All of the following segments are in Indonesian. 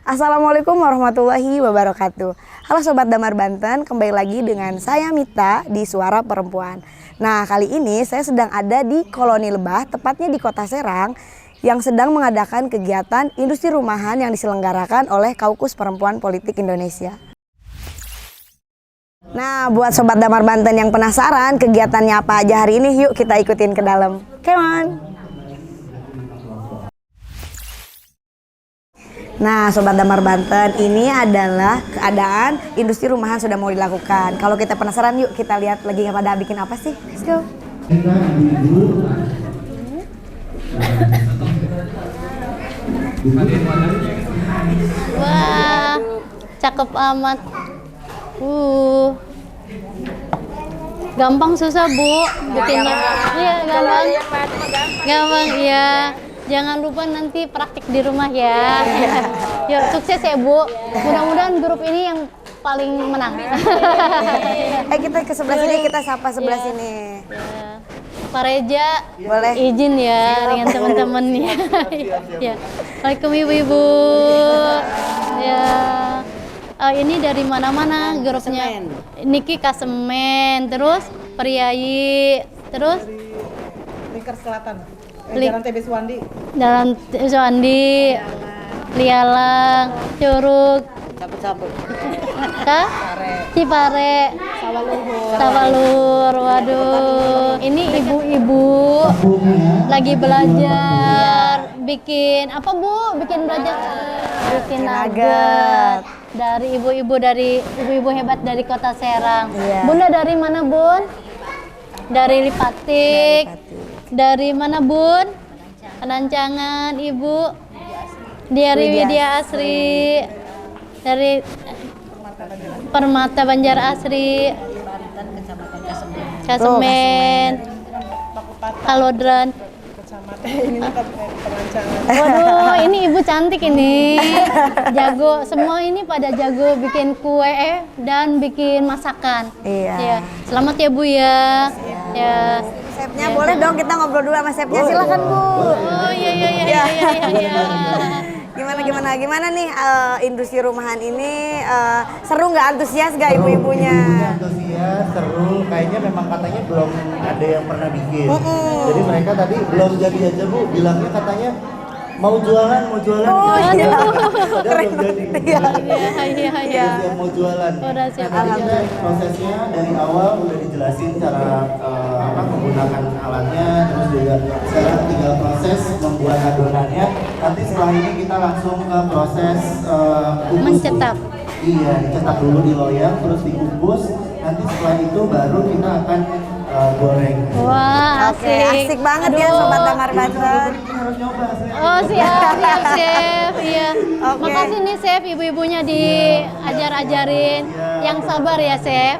Assalamualaikum warahmatullahi wabarakatuh. Halo Sobat Damar Banten, kembali lagi dengan saya Mita di Suara Perempuan. Nah, kali ini saya sedang ada di Koloni Lebah, tepatnya di Kota Serang, yang sedang mengadakan kegiatan industri rumahan yang diselenggarakan oleh Kaukus Perempuan Politik Indonesia. Nah, buat Sobat Damar Banten yang penasaran kegiatannya apa aja hari ini, yuk kita ikutin ke dalam. Come on! Nah, Sobat Damar Banten, ini adalah keadaan industri rumahan sudah mau dilakukan. Kalau kita penasaran, yuk kita lihat lagi pada bikin apa sih. Let's go. Wah, cakep amat. Gampang susah Bu bikinnya. Iya, gampang. Gampang, iya. Jangan lupa nanti praktik di rumah ya. Yuk, sukses ya Bu. Mudah-mudahan grup ini yang paling menang. Kita ke sebelah sini, kita sapa sebelah sini. Ya. Pak Reja, boleh izin ya dengan teman-temannya. Ya. Waalaikumsalam Ibu-ibu. Ya. Ini dari mana-mana grupnya? Niki Kasemen, terus Priayi, terus Lingkar Selatan. Jalan TB Suwandi. Jalan Suwandi, Lialang, Curug, Cabut-cabut. Cipare, Sawalur. Waduh, ini ibu-ibu lagi belajar bikin apa Bu? Bikin belajar bikin nugget dari ibu-ibu hebat dari Kota Serang. Iya. Bunda dari mana Bun? Dari Lipatik. Dari mana Bun? Penancangan Ibu. Dari Widya Asri. Dari Permata Banjar Asri. Kasemen. Kalodran. Ini penancangan. Waduh, ini ibu cantik ini. Jago, semua ini pada jago bikin kue dan bikin masakan. Iya. Ya. Selamat ya Bu ya. Ya. Chefnya boleh dong kita ngobrol dulu sama chefnya, silakan Bu. Oh iya. Gimana nih industri rumahan ini seru nggak, antusias nggak ibu-ibunya? Antusias, seru, kayaknya memang katanya belum ada yang pernah bikin. Jadi mereka tadi belum jadi aja Bu, bilangnya katanya mau jualan. Oh gitu. iya. Padahal belum jadi. Iya. Siap mau jualan. Udah siap Nah, tadi kita prosesnya dari awal udah dijelasin cara menggunakan alatnya, terus juga sekarang tinggal proses membuat adonannya. Nanti setelah ini kita langsung ke proses kukus. Mencetak. Iya, dicetak dulu di loyang, terus dikukus. Nanti setelah itu baru kita akan goreng. Wah, Oke, asik banget ya Sobat Damar Banten. Harus nyoba. Oh siap chef. Iya. Oke. Makasih nih chef, ibu-ibunya diajar-ajarin. Yang sabar ya chef.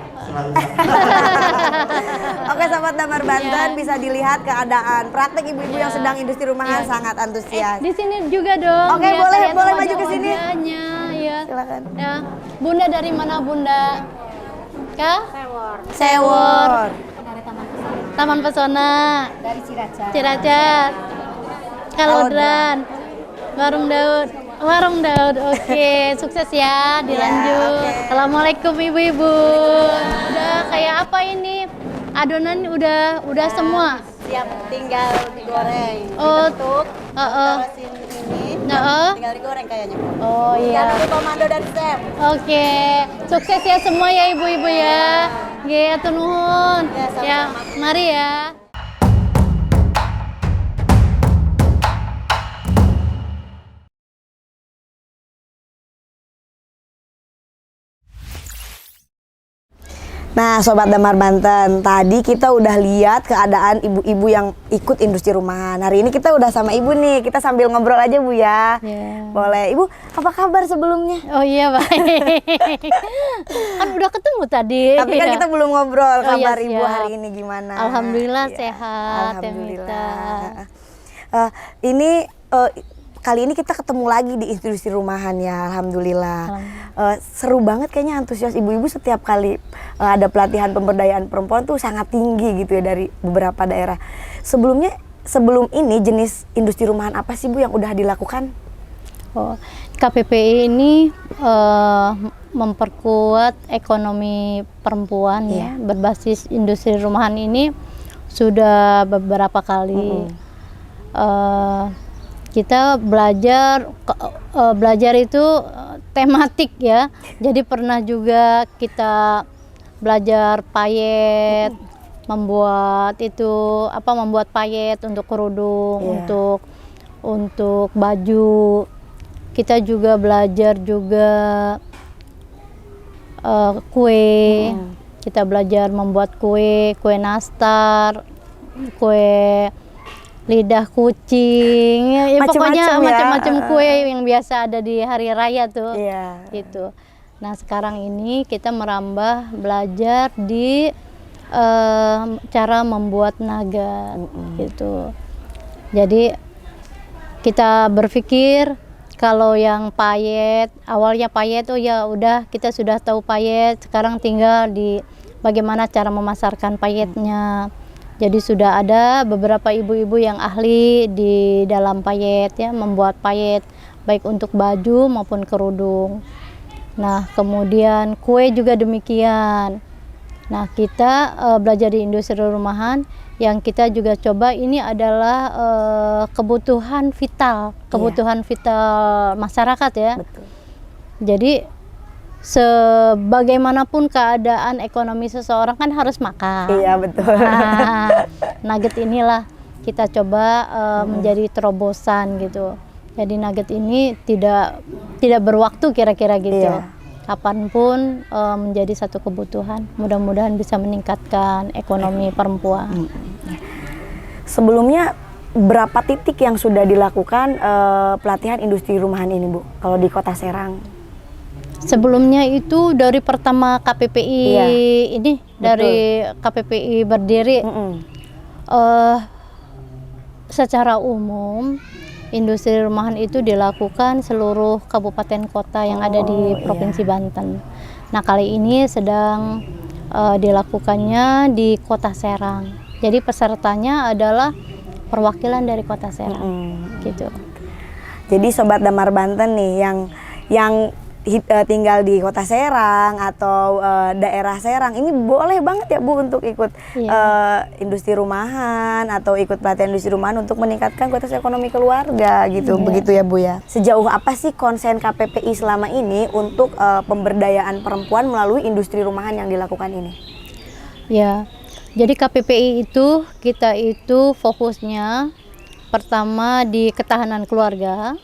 Oke Sobat Damar Banten, Iya. bisa dilihat keadaan praktek ibu-ibu yang sedang industri rumahan sangat antusias. Di sini juga dong. Oke, biar boleh lihat maju ke sini. wajah-wajahnya, ya. Silakan. Ya. Bunda dari mana Bunda? Sewor. Taman Pesona. Dari Ciracas. Ciracas. Kalodran. Warung Daud. Oke, sukses ya, dilanjut. oke. Assalamualaikum ibu-ibu. Udah kayak apa ini? Adonan udah semua. Siap, tinggal digoreng. Oh, Dibentuk, taruhin ini, tinggal digoreng kayaknya. Oh iya. Tinggal komando dari chef. Oke, sukses ya semua ya ibu-ibu ya. Nggih, atur nuhun. Ya, sama-sama. Ya, mari ya. Nah Sobat Damar Banten, tadi kita udah lihat keadaan ibu-ibu yang ikut industri rumahan. Hari ini kita udah sama ibu nih, kita sambil ngobrol aja Bu ya. Yeah. Boleh, Ibu apa kabar sebelumnya? Oh iya baik. Kan udah ketemu tadi. Tapi kan ya. kita belum ngobrol, Oh, iya, kabar Ibu siap. hari ini gimana? Alhamdulillah Ya, sehat. Alhamdulillah. Kali ini kita ketemu lagi di industri rumahan ya, alhamdulillah. Seru banget kayaknya, antusias ibu-ibu setiap kali ada pelatihan pemberdayaan perempuan tuh sangat tinggi gitu ya dari beberapa daerah. Sebelum ini jenis industri rumahan apa sih Bu yang udah dilakukan? Oh, KPPI ini memperkuat ekonomi perempuan ya, berbasis industri rumahan ini sudah beberapa kali. Kita belajar itu tematik ya. Jadi pernah juga kita belajar payet, membuat payet untuk kerudung, untuk baju. Kita juga belajar kue. Kita belajar membuat kue nastar, kue lidah kucing, ya pokoknya macam-macam kue yang biasa ada di hari raya tuh. Gitu. Nah, sekarang ini kita merambah belajar di cara membuat nugget gitu. Jadi kita berpikir kalau yang payet, awalnya payet, oh ya udah kita sudah tahu payet, sekarang tinggal di bagaimana cara memasarkan payetnya. Jadi sudah ada beberapa ibu-ibu yang ahli di dalam payet ya, membuat payet baik untuk baju maupun kerudung. Nah, kemudian kue juga demikian. Nah, kita belajar di industri rumahan, yang kita juga coba ini adalah kebutuhan vital masyarakat ya. Betul. Jadi sebagaimanapun keadaan ekonomi seseorang kan harus makan. Iya, betul. Nah, nugget inilah kita coba menjadi terobosan gitu. Jadi nugget ini tidak berwaktu kira-kira gitu. Kapanpun menjadi satu kebutuhan. Mudah-mudahan bisa meningkatkan ekonomi perempuan. Sebelumnya berapa titik yang sudah dilakukan pelatihan industri rumahan ini, Bu? Kalau di Kota Serang? Sebelumnya itu dari pertama KPPI ini, dari KPPI berdiri, secara umum industri rumahan itu dilakukan seluruh kabupaten kota yang ada di Provinsi Banten. Nah, kali ini sedang dilakukannya di Kota Serang. Jadi pesertanya adalah perwakilan dari Kota Serang, gitu. Jadi Sobat Damar Banten nih yang tinggal di Kota Serang atau daerah Serang, ini boleh banget ya Bu untuk ikut industri rumahan atau ikut pelatihan industri rumahan untuk meningkatkan kualitas ekonomi keluarga gitu. Begitu ya Bu ya. Sejauh apa sih konsen KPPI selama ini untuk pemberdayaan perempuan melalui industri rumahan yang dilakukan ini? Ya, jadi KPPI itu kita itu fokusnya pertama di ketahanan keluarga.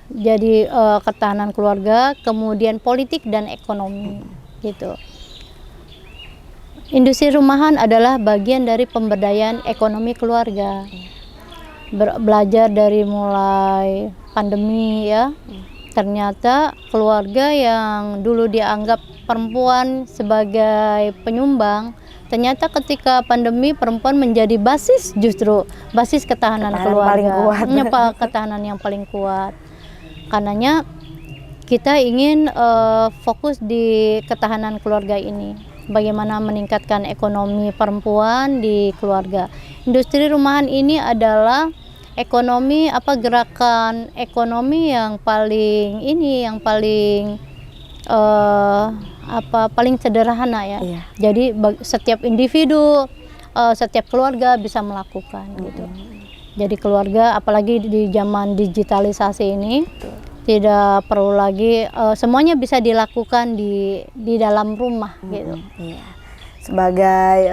Jadi ketahanan keluarga, kemudian politik dan ekonomi gitu. Industri rumahan adalah bagian dari pemberdayaan ekonomi keluarga. Belajar dari mulai pandemi ya, ternyata keluarga yang dulu dianggap perempuan sebagai penyumbang, ternyata ketika pandemi perempuan menjadi basis ketahanan keluarga, ketahanan yang paling kuat. Karenanya kita ingin fokus di ketahanan keluarga ini, bagaimana meningkatkan ekonomi perempuan di keluarga. Industri rumahan ini adalah gerakan ekonomi yang paling paling sederhana ya. Jadi setiap individu, setiap keluarga bisa melakukan gitu. Jadi keluarga, apalagi di zaman digitalisasi ini, tidak perlu lagi, semuanya bisa dilakukan di dalam rumah gitu. Sebagai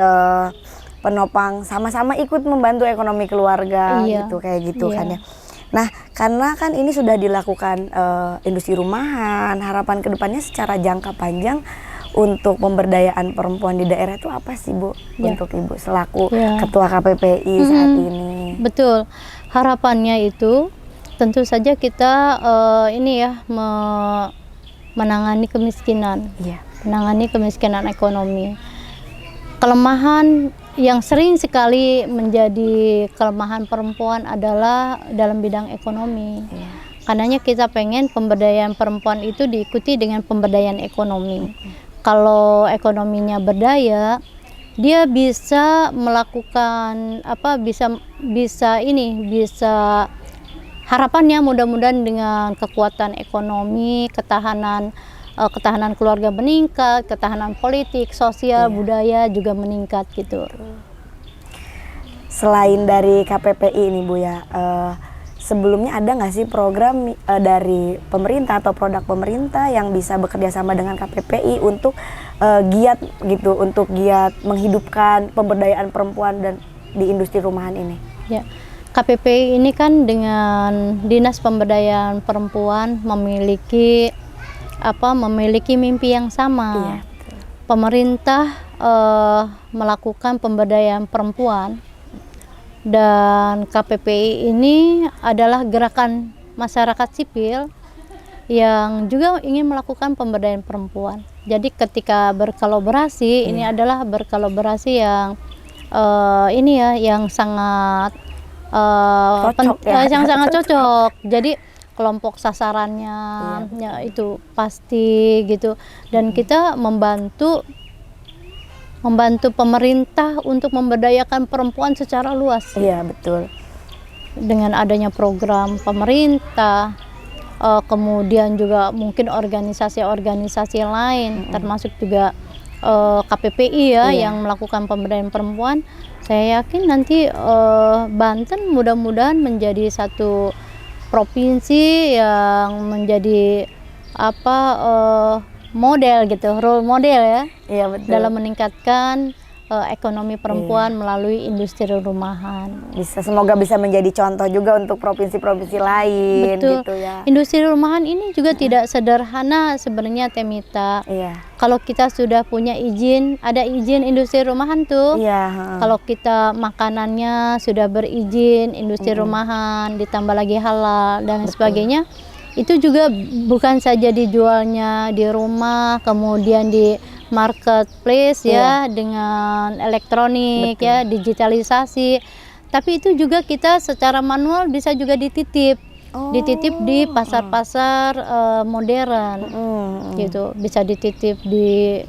penopang, sama-sama ikut membantu ekonomi keluarga gitu, kayak gitu kan ya. Nah, karena kan ini sudah dilakukan industri rumahan, harapan kedepannya secara jangka panjang untuk pemberdayaan perempuan di daerah itu apa sih Bu, untuk Ibu selaku Ketua KPPI saat ini? Betul, harapannya itu tentu saja kita menangani kemiskinan, menangani kemiskinan ekonomi. Kelemahan yang sering sekali menjadi kelemahan perempuan adalah dalam bidang ekonomi. Karenanya kita pengen pemberdayaan perempuan itu diikuti dengan pemberdayaan ekonomi. Kalau ekonominya berdaya, dia bisa melakukan bisa harapannya mudah-mudahan dengan kekuatan ekonomi, ketahanan keluarga meningkat, ketahanan politik, sosial, budaya juga meningkat gitu. Selain dari KPPI ini Bu ya, sebelumnya ada nggak sih program dari pemerintah atau produk pemerintah yang bisa bekerja sama dengan KPPI untuk giat gitu, untuk giat menghidupkan pemberdayaan perempuan dan di industri rumahan ini? Ya, KPPI ini kan dengan Dinas Pemberdayaan Perempuan memiliki mimpi yang sama. Iya. Pemerintah melakukan pemberdayaan perempuan. Dan KPPI ini adalah gerakan masyarakat sipil yang juga ingin melakukan pemberdayaan perempuan. Jadi ketika berkolaborasi, ini adalah berkolaborasi yang yang sangat yang sangat cocok. Jadi kelompok sasarannya ya itu pasti gitu. Dan kita membantu pemerintah untuk memberdayakan perempuan secara luas. Iya, betul. Dengan adanya program pemerintah, kemudian juga mungkin organisasi-organisasi lain, termasuk juga KPPI yang melakukan pemberdayaan perempuan. Saya yakin nanti Banten mudah-mudahan menjadi satu provinsi yang menjadi model gitu, role model ya. Iya, betul. Dalam meningkatkan ekonomi perempuan melalui industri rumahan. Semoga bisa menjadi contoh juga untuk provinsi-provinsi lain. Betul. Gitu ya. Industri rumahan ini juga tidak sederhana sebenarnya, Temita. Iya. Kalau kita sudah punya izin, ada izin industri rumahan tuh. Iya. Kalau kita makanannya sudah berizin industri rumahan, ditambah lagi halal dan sebagainya, itu juga bukan saja dijualnya di rumah, kemudian di marketplace ya dengan elektronik ya, digitalisasi. Tapi itu juga kita secara manual bisa juga dititip di pasar-pasar modern gitu. Bisa dititip di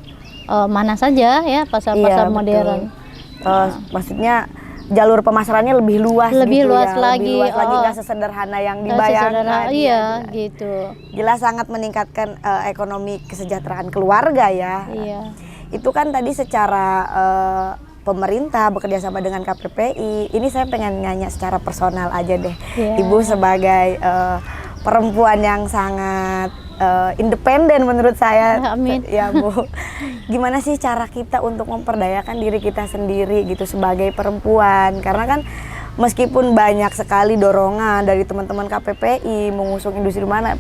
mana saja ya, pasar-pasar modern. Maksudnya jalur pemasarannya lebih luas, lebih gitu luas ya. lagi, lebih luas lagi, nggak sesederhana yang dibayangkan. Iya, gitu. Jelas sangat meningkatkan ekonomi kesejahteraan keluarga ya. Iya. Itu kan tadi secara pemerintah bekerja sama dengan KPPI. Ini saya pengen nanya secara personal aja deh. Ibu sebagai perempuan yang sangat independen menurut saya. Amin. Ya Bu, gimana sih cara kita untuk memperdayakan diri kita sendiri gitu sebagai perempuan? Karena kan meskipun banyak sekali dorongan dari teman-teman KPPI mengusung industri mana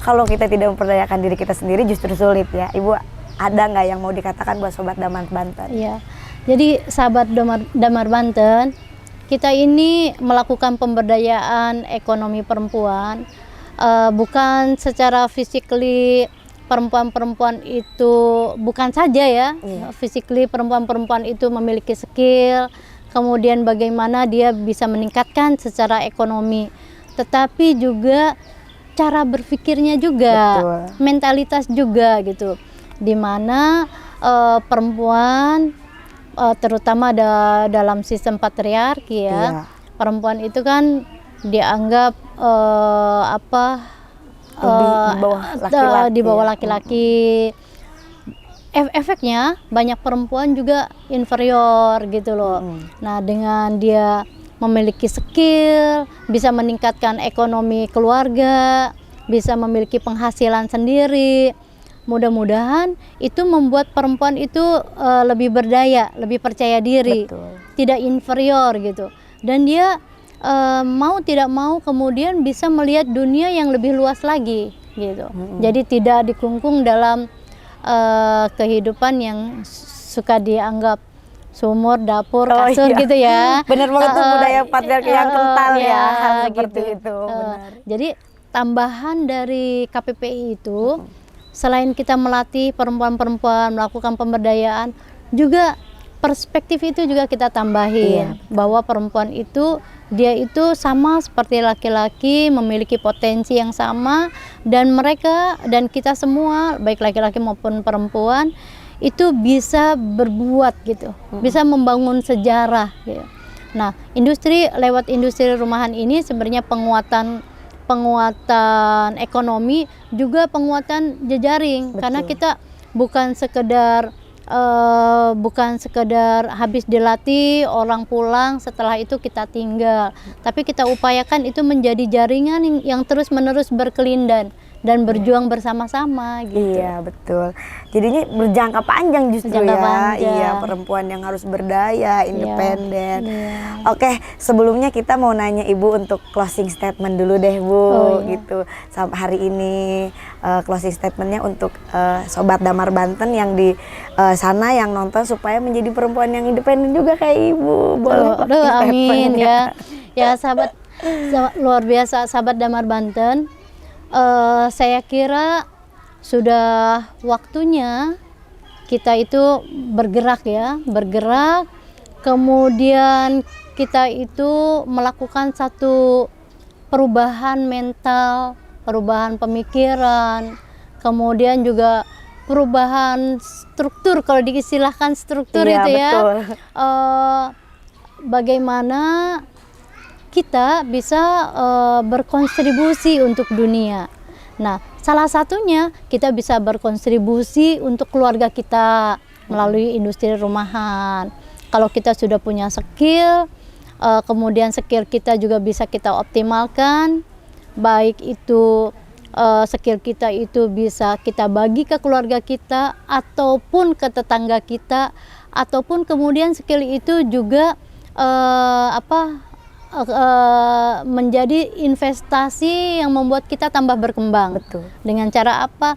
kalau kita tidak memperdayakan diri kita sendiri justru sulit ya. Ibu ada nggak yang mau dikatakan buat Sobat Damar Banten? Iya. Jadi sahabat Damar Banten, kita ini melakukan pemberdayaan ekonomi perempuan. Bukan secara physically perempuan-perempuan itu bukan saja ya, physically perempuan-perempuan itu memiliki skill, kemudian bagaimana dia bisa meningkatkan secara ekonomi, tetapi juga cara berpikirnya juga, mentalitas juga gitu, dimana perempuan terutama dalam sistem patriarki ya, perempuan itu kan dianggap di bawah laki-laki. Efeknya banyak perempuan juga inferior gitu loh. Nah, dengan dia memiliki skill, bisa meningkatkan ekonomi keluarga, bisa memiliki penghasilan sendiri, mudah-mudahan itu membuat perempuan itu lebih berdaya, lebih percaya diri, tidak inferior gitu. Dan dia mau tidak mau kemudian bisa melihat dunia yang lebih luas lagi gitu. Jadi tidak dikungkung dalam kehidupan yang suka dianggap sumur, dapur, kasur gitu ya. Benar banget tuh budaya patriarki yang kental ya, seperti gitu. itu. Benar. Jadi tambahan dari KPPI itu selain kita melatih perempuan-perempuan melakukan pemberdayaan, juga perspektif itu juga kita tambahin bahwa perempuan itu dia itu sama seperti laki-laki, memiliki potensi yang sama, dan mereka dan kita semua baik laki-laki maupun perempuan itu bisa berbuat gitu, bisa membangun sejarah gitu. Nah, lewat industri rumahan ini sebenarnya penguatan ekonomi, juga penguatan jejaring. Betul. Karena kita bukan sekedar habis dilatih orang pulang, setelah itu kita tinggal, tapi kita upayakan itu menjadi jaringan yang terus-menerus berkelindan dan berjuang bersama-sama gitu. Iya, betul. Jadinya berjangka panjang justru Berjangka ya. panjang. Iya, perempuan yang harus berdaya, independen. Iya. Oke, sebelumnya kita mau nanya Ibu untuk closing statement dulu deh, Bu. Oh, iya. Gitu. Sampai hari ini closing statementnya untuk Sobat Damar Banten yang di sana yang nonton supaya menjadi perempuan yang independen juga kayak Ibu. Boleh closing Aduh, amin statementnya? ya. Ya sahabat, luar biasa Sahabat Damar Banten. Saya kira sudah waktunya kita itu bergerak, kemudian kita itu melakukan satu perubahan mental, perubahan pemikiran, kemudian juga perubahan struktur, kalau diistilahkan struktur Iya, itu ya. betul. Bagaimana kita bisa berkontribusi untuk dunia. Nah, salah satunya kita bisa berkontribusi untuk keluarga kita melalui industri rumahan. Kalau kita sudah punya skill, kemudian skill kita juga bisa kita optimalkan, baik itu skill kita itu bisa kita bagi ke keluarga kita ataupun ke tetangga kita, ataupun kemudian skill itu juga menjadi investasi yang membuat kita tambah berkembang. Betul. Dengan cara apa?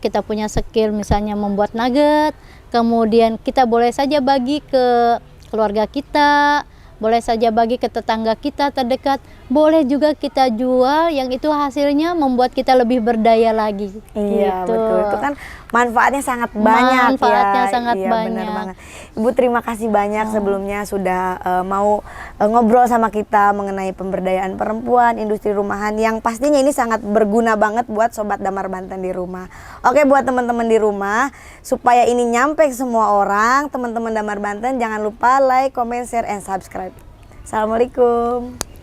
Kita punya skill misalnya membuat nugget, kemudian kita boleh saja bagi ke keluarga kita, boleh saja bagi ke tetangga kita terdekat, boleh juga kita jual, yang itu hasilnya membuat kita lebih berdaya lagi. Iya, gitu. betul. Itu kan manfaatnya sangat banyak. Manfaatnya ya. sangat Iya, banyak. benar banget. Ibu terima kasih banyak sebelumnya sudah mau ngobrol sama kita mengenai pemberdayaan perempuan, industri rumahan yang pastinya ini sangat berguna banget buat Sobat Damar Banten di rumah. Oke, buat teman-teman di rumah, supaya ini nyampe ke semua orang, teman-teman Damar Banten jangan lupa like, comment, share, and subscribe. Assalamualaikum.